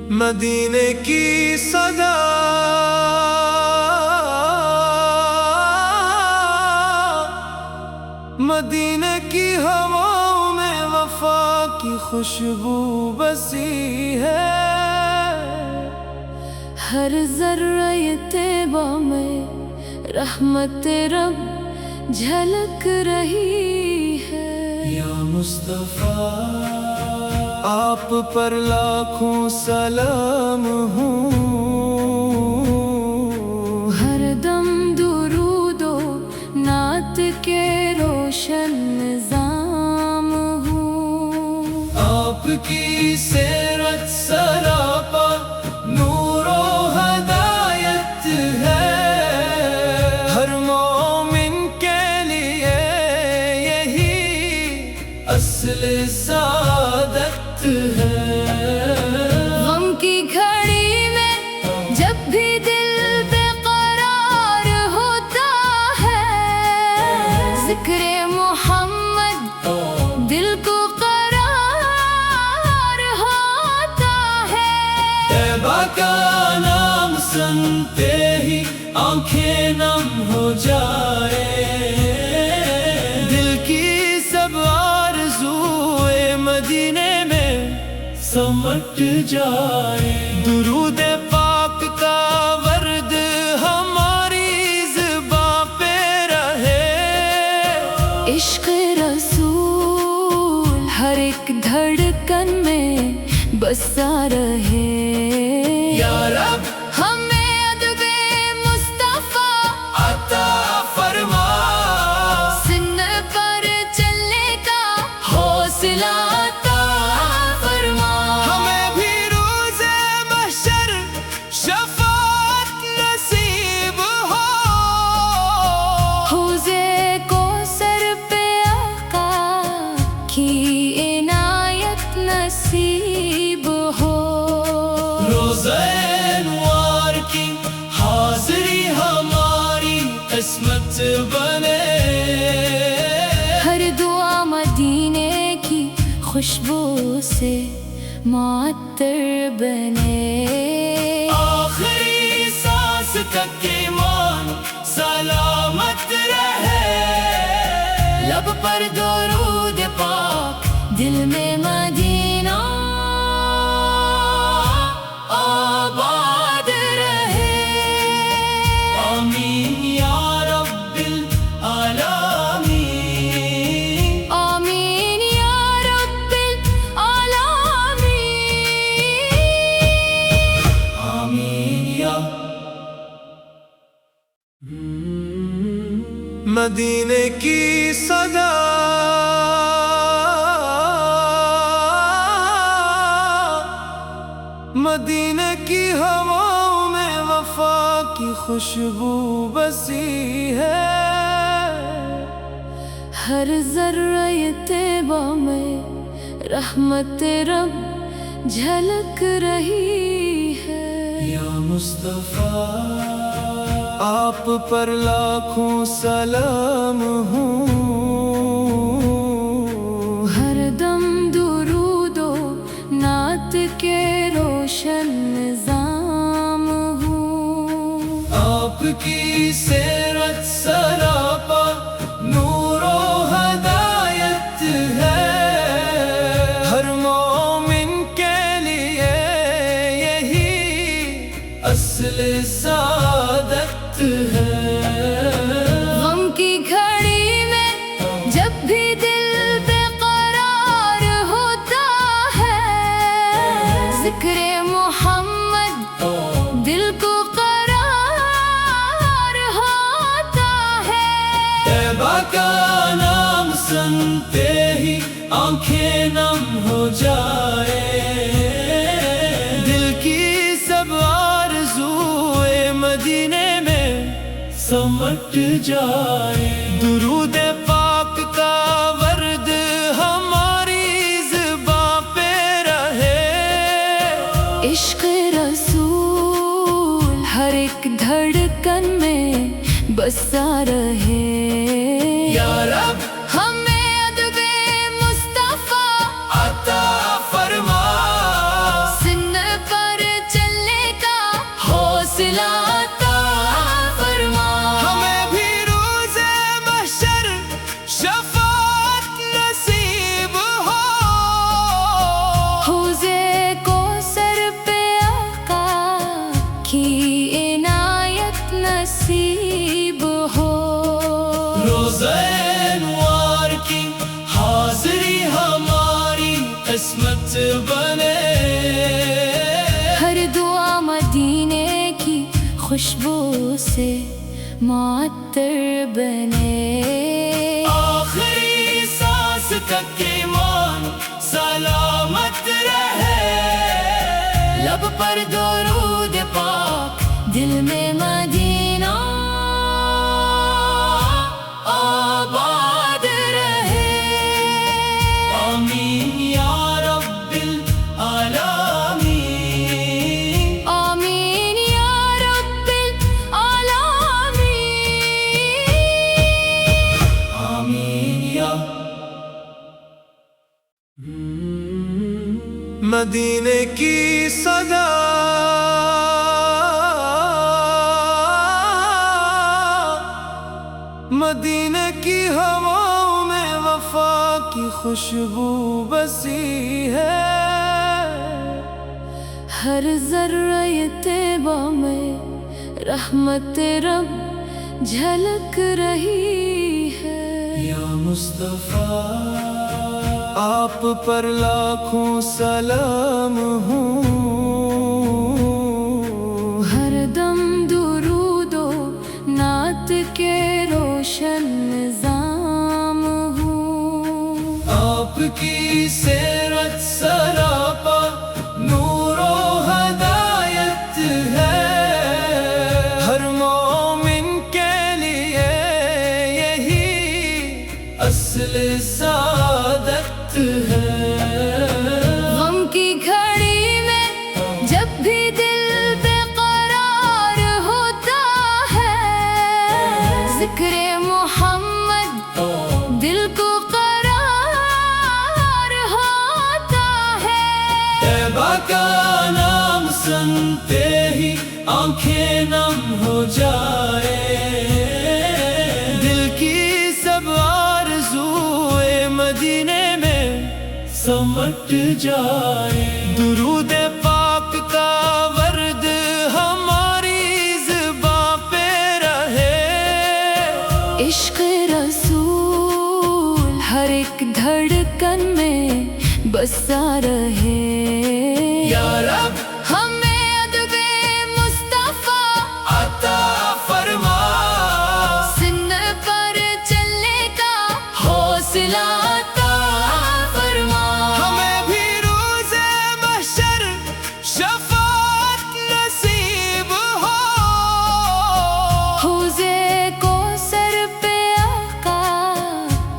مدینے کی صدا مدینے کی ہواؤں میں وفا کی خوشبو بسی ہے، ہر ذرہ طیبہ میں رحمت رب جھلک رہی ہے۔ یا مصطفیٰ آپ پر لاکھوں سلام ہوں، ہر دم درود و نعت کے روشن نظام ہوں۔ آپ کی سیرت سراپا نور و ہدایت ہے، ہر مومن کے لیے یہی اصل سعادت ہے۔ غم کی گھڑی میں جب بھی دل بے قرار ہوتا ہے، ذکر محمد دل کو قرار ہوتا ہے۔ طیبہ کا نام سنتے ہی آنکھیں نم ہو جائے، دل کی سب آرزوئے مدینے میں سمٹ جائے۔ درود پاک کا ورد ہماری زباں پہ رہے، عشق رسول ہر ایک دھڑکن میں بسا رہے۔ یا رب ہمیں ادب مصطفیٰ عطا فرما، سن پر چلنے کا حوصلہ عطا فرما۔ ہمیں بھی روز محشر شفاعت نصیب ہو، حوض کوثر پہ آقا کی عنایت نصیب ہو۔ روزہ انوار کی حاضری ہماری قسمت بنے، ہر دعا مدینے کی خوشبو سے معطر بنے۔ آخری سانس تک ایمان سلامت رہے، لب پر درود پاک دل میں مدینہ آباد رہے۔ آمین یا رب العالمین، آمین یا رب العالمین، آمین یا مدینے کی صدا مدینے کی ہواؤں میں وفا کی خوشبو بسی ہے، ہر ذرہ طیبہ میں رحمت رب جھلک رہی ہے۔ یا مصطفیٰ آپ پر لاکھوں سلام ہوں، ہر دم درود و نعت کے روشن نظام ہوں۔ آپ کی سیرت سراپا نور و ہدایت ہے، ہر مومن کے لیے یہی اصل سعادت ہے۔ غم کی گھڑی میں جب بھی دل بے قرار ہوتا ہے، ذکر محمد دل کو قرار ہوتا ہے۔ طیبہ کا نام سنتے ہی آنکھیں نم ہو جائے، دل کی سب آرزوئے مدینے میں سمٹ جائے۔ درود پاک کا ورد ہماری زباں پہ رہے، عشق رسول ہر ایک دھڑکن میں بسا رہے۔ یا رب ہمیں ادب مصطفیٰ عطا فرما، قسمت بنے، ہر دعا مدینے کی خوشبو سے معطر بنے، آخری سانس تک ایمان سلامت رہے، لب پر درود پاک دل میں مدینہ آباد رہے، آمین یا رب العالمین، آمین یا رب العالمین، آمین یا مدینے کی صدا مدینے کی ہواؤں میں وفا کی خوشبو بسی ہے، ہر ذرہ طیبہ میں رحمت رب جھلک رہی ہے، یا مصطفیٰ آپ پر لاکھوں سلام ہوں، ہر دم درود و نعت کے روشن نظام ہوں، آپ کی سیرت سراپا نور و ہدایت ہے، ہر مومن کے لیے یہی اصل سعادت ہے، غم کی گھڑی میں جب بھی دل بے قرار ہوتا ہے، ذکر محمد دل کو قرار ہوتا ہے، طیبہ کا نام سنتے ہی آنکھیں نم ہو جائے، دل کی سب آرزوئے مدینے میں سمٹ جائے، درود پاک کا ورد ہماری زباں پہ رہے، عشق رسول ہر ایک دھڑکن میں بسا رہے، یا رب ہمیں ادب مصطفیٰ عطا فرما، سن پر چلنے کا حوصلہ عطا فرما، ہمیں بھی روز محشر شفاعت نصیب ہو، حوضے کوثر پہ آقا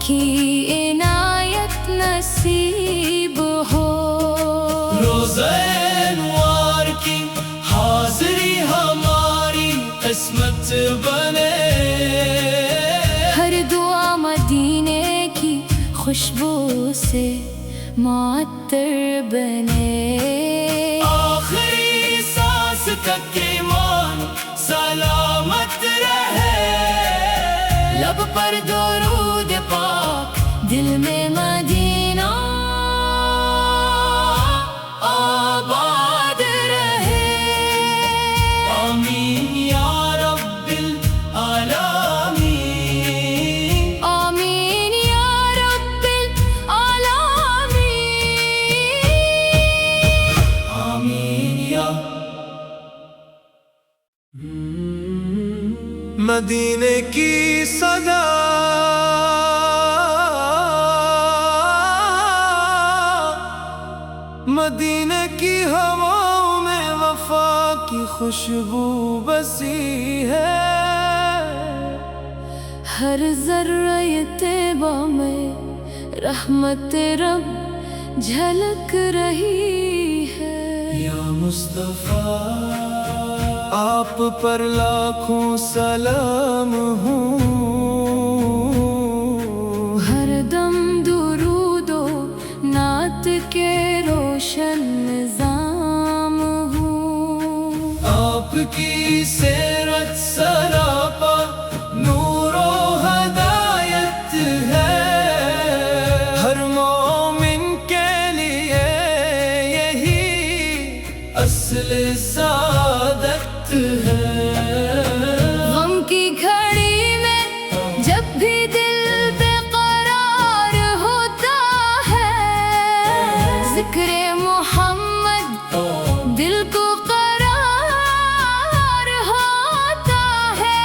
کی عنایت نصیب ہو، روزہ انوار کی حاضری ہماری قسمت بنے، ہر دعا مدینے کی خوشبو سے معطر بنے، آخری سانس تک ایمان سلامت رہے، لب پر درود پاک دل میں مدینہ آباد رہے، آمین یا رب العالمین، آمین یا رب العالمین، آمین یا مدینے کی صدا مدینے کی ہواؤں میں وفا کی خوشبو بسی ہے، ہر ذرہ طیبہ میں رحمت رب جھلک رہی ہے، یا مصطفیٰ آپ پر لاکھوں سلام ہوں، ہر دم درود و نعت کے روشن نظام ہوں، آپ کی سیرت سراپا نور و ہدایت ہے، ہر مومن کے لیے یہی اصل سعادت ہے، غم کی گھڑی میں جب بھی دل بے قرار ہوتا ہے، ذکر محمد دل کو قرار ہوتا ہے۔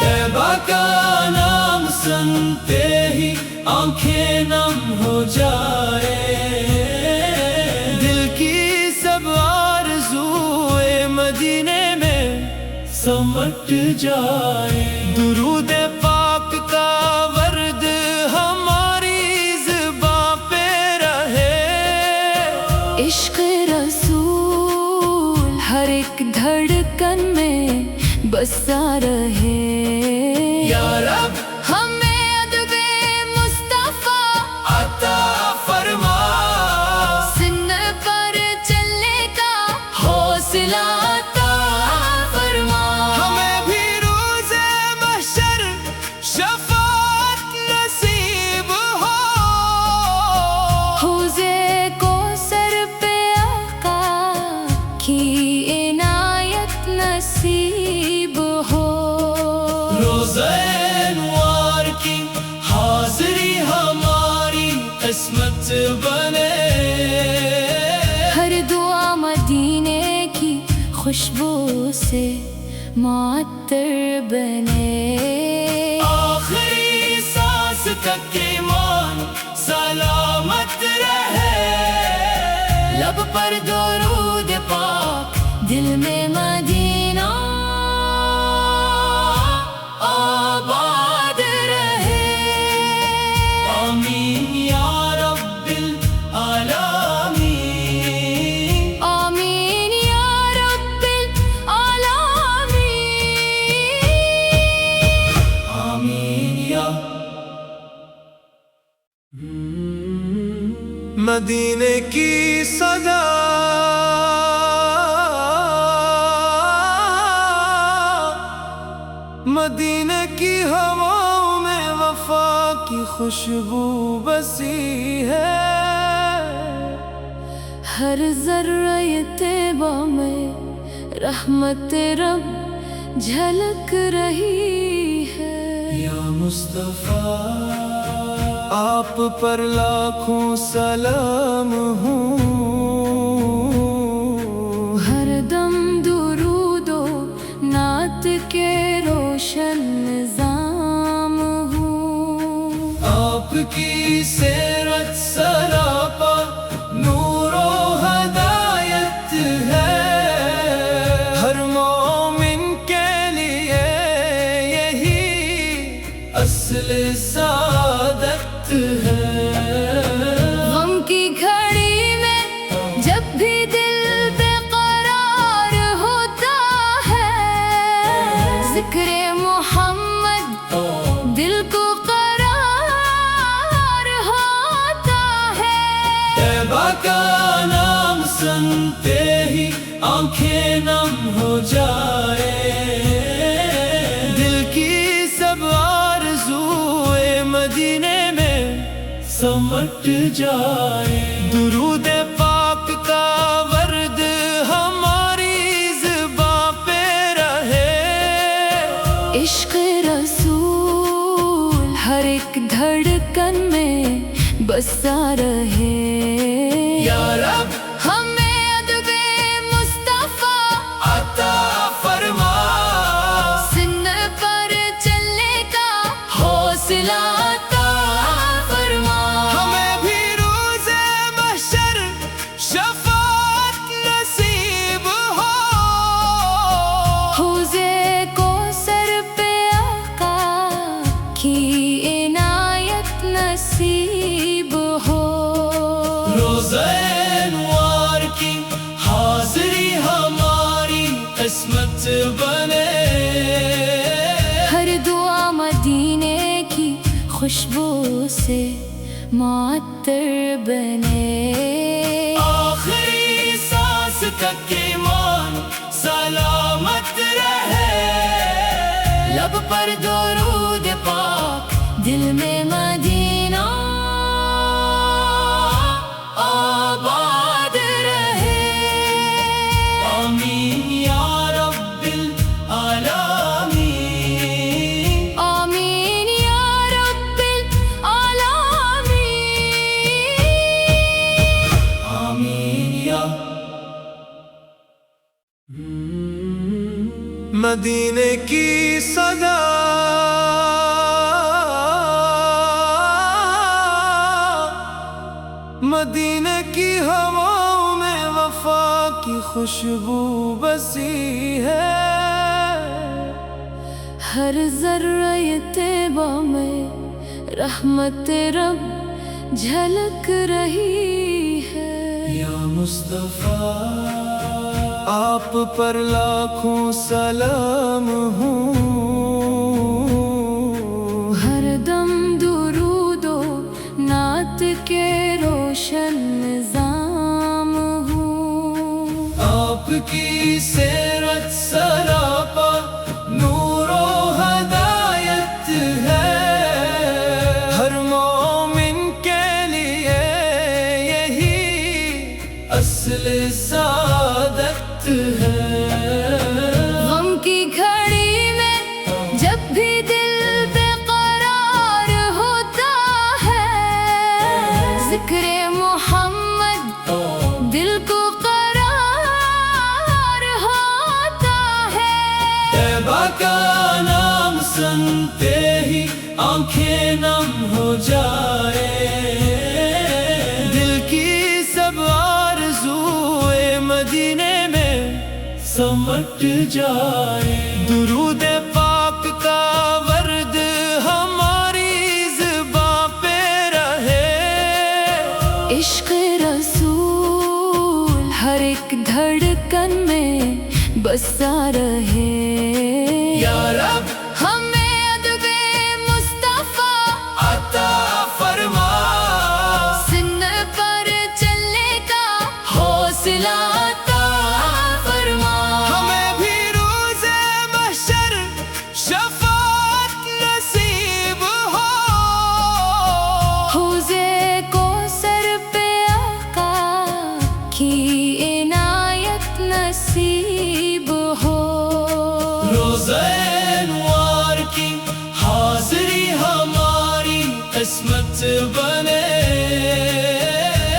طیبہ کا نام سنتے ہی آنکھیں نم ہو جائے، دل کی سب آرزوئے مدینے میں سمٹ جائے۔ درود پاک کا ورد ہماری زباں پہ رہے، عشق رسول ہر ایک دھڑکن میں بسا رہے۔ یا رب ہمیں ادب مصطفیٰ عطا فرما، سن پر چلنے کا حوصلہ عطا فرما۔ ہمیں بھی روز محشر شفاعت نصیب ہو، حوض کوثر پہ آقا کی عنایت نصیب ہو۔ روزہ انوار کی حاضری ہماری قسمت بنے، ہر دعا مدینے کی خوشبو سے معطر بنے۔ آخری سانس تک ایمان سلامت رہے، لب پر درود پاک، دل میں مدینہ آباد رہے۔ آمین یا رب العالمین، آمین یا رب العالمین، آمین یا مدینے کی صدا مدینے کی ہواؤں میں وفا کی خوشبو بسی ہے، ہر ذرہ طیبہ میں رحمت رب جھلک رہی ہے۔ یا مصطفیٰ آپ پر لاکھوں سلام ہوں، ہر دم درود و نعت کے روشن نظام ہوں۔ آپ کی سیرت سراپا نور و ہدایت ہے، ہر مومن کے لیے یہی اصل سعادت ہے۔ غم کی گھڑی میں جب بھی دل بے قرار ہوتا ہے، ذکر محمد دل کو قرار ہوتا ہے۔ طیبہ کا نام سنتے ہی آنکھیں نم ہو جائے، دل کی سب آرزوئے مدینے میں سمٹ جائے۔ درود پاک کا ورد ہماری زباں پہ رہے، عشق رسول ہر ایک دھڑکن میں بسا رہے۔ یا رب ہمیں ادب مصطفیٰ عطا فرما، سن پر چلنے کا حوصلہ عطا فرما۔ ہمیں بھی روز محشر شفاعت نصیب ہو، حوض کوثر پہ آقا کی عنایت نصیب ہو۔ روزہ انوار کی حاضری ہماری قسمت بنے، ہر دعا مدینے کی خوشبو سے معطر بنے۔ آخری سانس تک ایمان سلامت رہے، لب پر درود پاک، دل میں مدینہ آباد رہے۔ آمین یا رب العالمین، آمین یا رب العالمین، مدینے کی صدا مدینے کی ہواؤں میں وفا کی خوشبو بسی ہے، ہر ذرہ طیبہ میں رحمت رب جھلک رہی ہے۔ یا مصطفیٰ آپ پر لاکھوں سلام ہوں، ہر دم درود و نعت کے روشن نظام ہوں۔ آپ کی سیرت سراپا نور و ہدایت ہے، ہر مومن کے لیے یہی اصل سعادت ہے۔ غم کی گھڑی میں جب بھی دل بے قرار ہوتا ہے، ذکر محمد دل کو قرار ہوتا ہے۔ طیبہ کا نام سنتے ہی آنکھیں نم ہو جائے، دل کی سب آرزوئے مدینے میں سمٹ جائے۔ درود پاک کا ورد ہماری زباں پہ رہے، عشق رسول ہر ایک دھڑکن میں بسا رہے۔ یا رب ہمیں ادب مصطفیٰ عطا فرما، سن پر چلنے کا حوصلہ عطا فرما۔ ہمیں بھی روز محشر شفاعت نصیب ہو، حوض کوثر پہ آقا کی عنایت نصیب ہو۔ روزہ انوار کی حاضری ہماری قسمت بنے،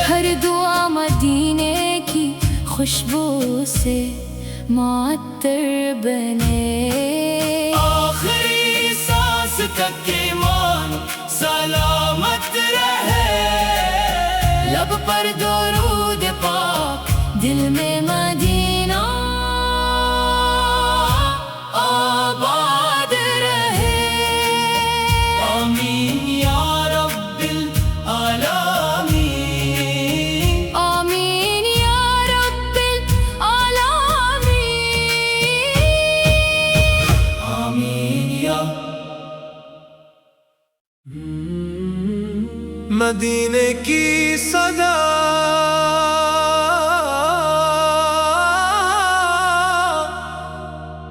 ہر دعا مدینے کی خوشبو سے معطر بنے۔ آخری سانس تک ایمان سلامت رہے، لب پر درود پاک، دل میں مدینہ آباد رہے۔ آمین یا رب العالمین، آمین یا رب العالمین، آمین یا مدینے کی صدا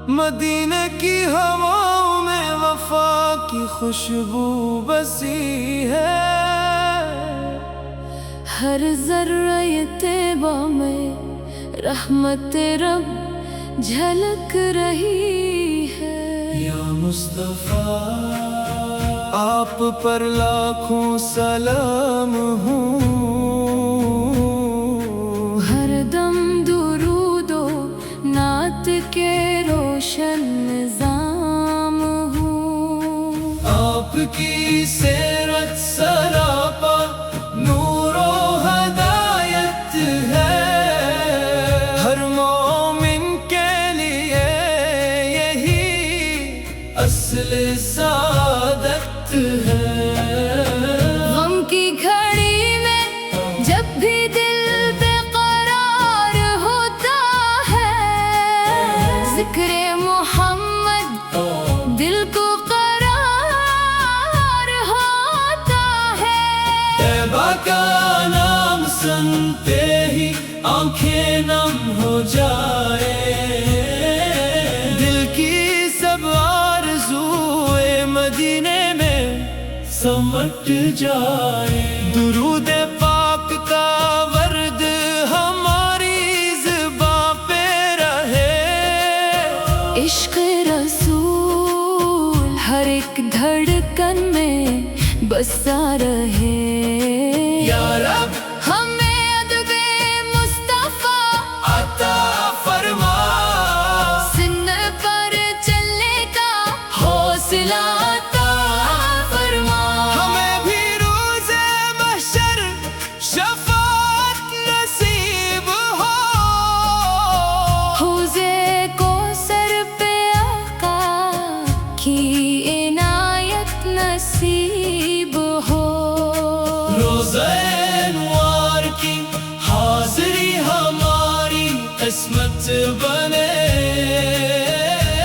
مدینے کی ہواؤں میں وفا کی خوشبو بسی ہے، ہر ذرہ طیبہ میں رحمت رب جھلک رہی ہے۔ یا مصطفیٰ آپ پر لاکھوں سلام ہوں، ہر دم درود و نعت کے روشن نظام ہوں۔ آپ کی سیرت سراپا نور و ہدایت ہے، ہر مومن کے لیے یہی اصل سعادت ہے۔ غم کی گھڑی میں جب بھی دل بے قرار ہوتا ہے، ذکر محمد دل کو قرار ہوتا ہے۔ طیبہ کا نام سنتے ہی آنکھیں نم ہو جائے، دل کی سب آرزوئے مدینے میں سمٹ جائے۔ درود پاک کا ورد ہماری زباں پہ رہے، عشق رسول ہر ایک دھڑکن میں بسا رہے۔ یا رب ہمیں ادب مصطفیٰ عطا فرما، سن پر قسمت بنے،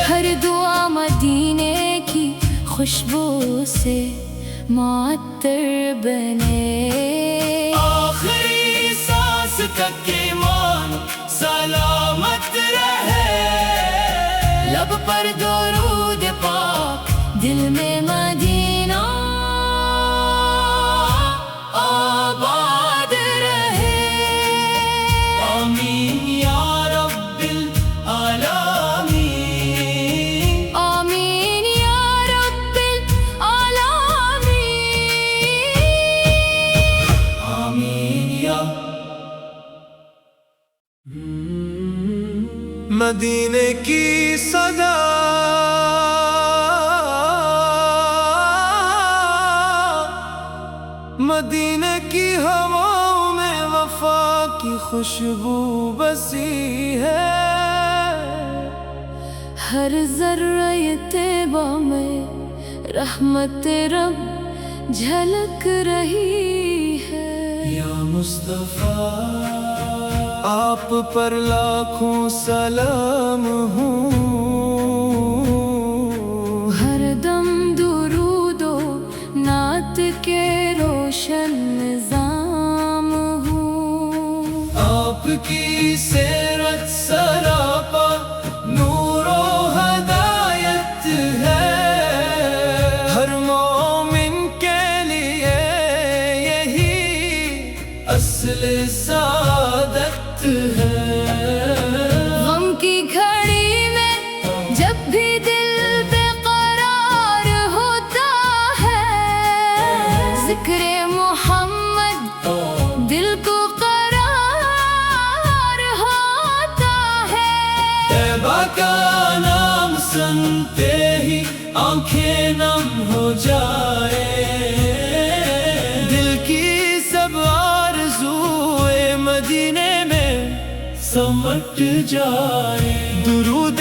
ہر دعا مدینے کی خوشبو سے معطر بنے، آخری سانس تک ایمان سلامت رہے، لب پر درود پاک دل میں مدینہ آباد رہے، آمین یا رب العالمین، آمین یا رب العالمین، آمین یا مدینے کی صدا مدینے کی ہواؤں میں وفا کی خوشبو بسی ہے، ہر ذرہ طیبہ میں رحمت رب جھلک رہی ہے، یا مصطفیٰ آپ پر لاکھوں سلام ہوں، ہر دم درود و نعت کے روشن نظام ہوں، آپ کی سیرت سراپا نور و ہدایت ہے، ہر مومن کے لیے یہی اصل سعادت ہے، غم کی گھڑی میں جب بھی دل بے قرار ہوتا ہے، ذکر محمد دل کو قرار ہوتا ہے، طیبہ کا نام سنتے ہی آنکھیں نم ہو جائے، دل کی سب آرزوئے مدینے میں سمٹ جائے، درود